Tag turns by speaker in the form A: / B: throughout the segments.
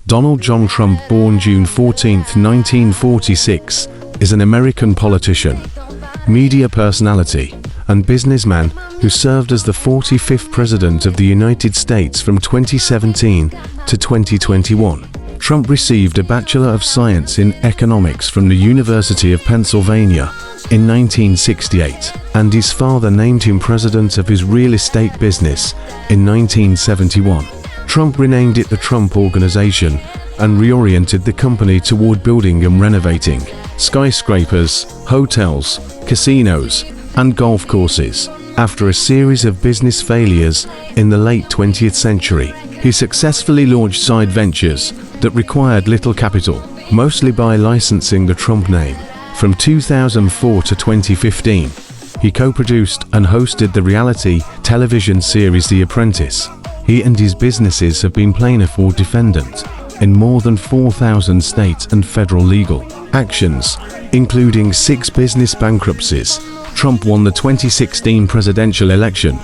A: Donald John Trump, born June 14, 1946, is an American politician, media personality, and businessman who served as the 45th President of the United States from 2017 to 2021. Trump received a Bachelor of Science in Economics from the University of Pennsylvania in 1968, and his father named him president of his real estate business in 1971. Trump renamed it the Trump Organization and reoriented the company toward building and renovating skyscrapers, hotels, casinos, and golf courses. After a series of business failures in the late 20th century, he successfully launched side ventures that required little capital, mostly by licensing the Trump name. From 2004 to 2015, he co-produced and hosted the reality television series The Apprentice. He and his businesses have been plaintiff or defendant in more than 4,000 state and federal legal actions, including 6 business bankruptcies. Trump won the 2016 presidential election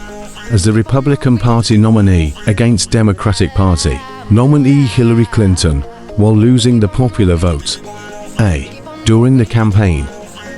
A: as the Republican Party nominee against Democratic Party nominee Hillary Clinton, while losing the popular vote. During the campaign,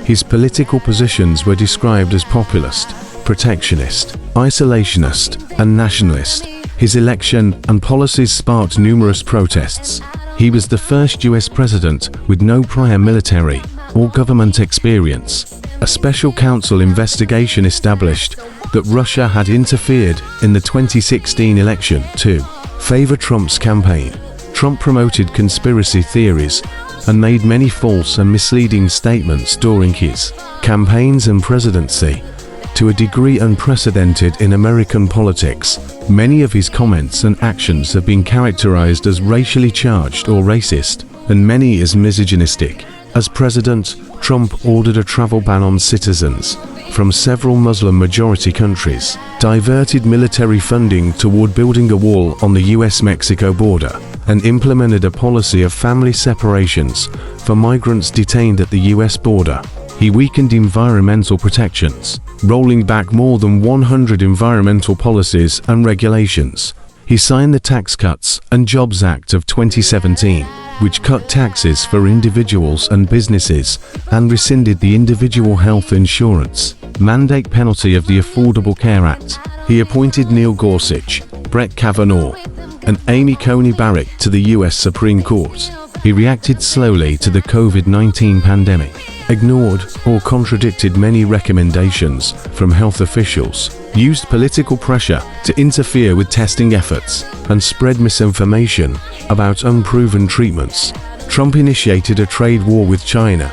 A: his political positions were described as populist, protectionist, isolationist, and nationalist. His election and policies sparked numerous protests. He was the first US president with no prior military or government experience. A special counsel investigation established that Russia had interfered in the 2016 election to favor Trump's campaign. Trump promoted conspiracy theories and made many false and misleading statements during his campaigns and presidency, to a degree unprecedented in American politics. Many of his comments and actions have been characterized as racially charged or racist, and many as misogynistic. As president, Trump ordered a travel ban on citizens from several Muslim-majority countries, diverted military funding toward building a wall on the US-Mexico border, and implemented a policy of family separations for migrants detained at the US border. He weakened environmental protections, rolling back more than 100 environmental policies and regulations. He signed the Tax Cuts and Jobs Act of 2017, which cut taxes for individuals and businesses and rescinded the individual health insurance mandate penalty of the Affordable Care Act. He appointed Neil Gorsuch, Brett Kavanaugh, and Amy Coney Barrett to the US Supreme Court. He reacted slowly to the COVID-19 pandemic, ignored or contradicted many recommendations from health officials, used political pressure to interfere with testing efforts, and spread misinformation about unproven treatments. Trump initiated a trade war with China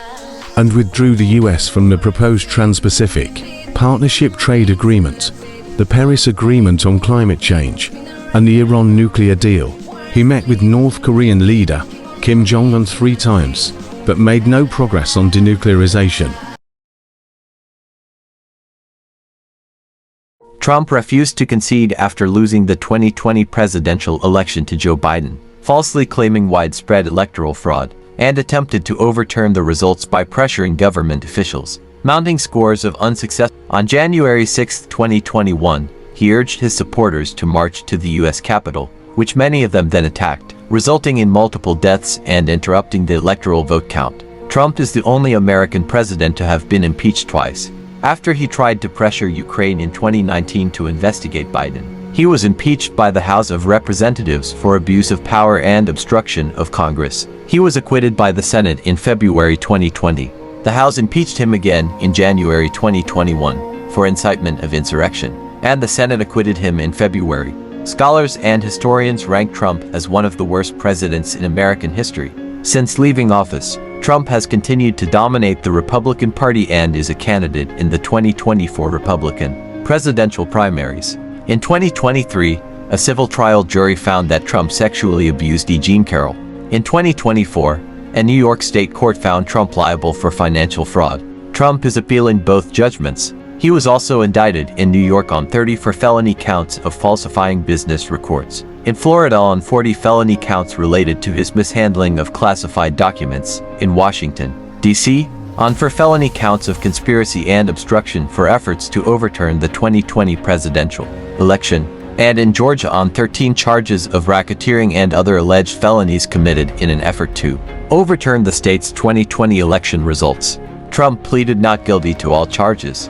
A: and withdrew the US from the proposed Trans-Pacific Partnership Trade Agreement, the Paris Agreement on Climate Change, and the Iran nuclear deal. He met with North Korean leader Kim Jong-un 3 times, but made no progress on denuclearization.
B: Trump refused to concede after losing the 2020 presidential election to Joe Biden, falsely claiming widespread electoral fraud, and attempted to overturn the results by pressuring government officials, mounting scores of unsuccess. On January 6, 2021, he urged his supporters to march to the U.S. Capitol, which many of them then attacked, resulting in multiple deaths and interrupting the electoral vote count. Trump is the only American president to have been impeached twice. After he tried to pressure Ukraine in 2019 to investigate Biden, he was impeached by the House of Representatives for abuse of power and obstruction of Congress. He was acquitted by the Senate in February 2020. The House impeached him again in January 2021 for incitement of insurrection, and the Senate acquitted him in February. Scholars and historians rank Trump as one of the worst presidents in American history. Since leaving office, Trump has continued to dominate the Republican Party and is a candidate in the 2024 Republican presidential primaries. In 2023, a civil trial jury found that Trump sexually abused E. Jean Carroll. In 2024, a New York state court found Trump liable for financial fraud. Trump is appealing both judgments. He was also indicted in New York on 30 for felony counts of falsifying business records, in Florida on 40 felony counts related to his mishandling of classified documents, in Washington, D.C., on 4 felony counts of conspiracy and obstruction for efforts to overturn the 2020 presidential election, and in Georgia on 13 charges of racketeering and other alleged felonies committed in an effort to overturn the state's 2020 election results. Trump pleaded not guilty to all charges.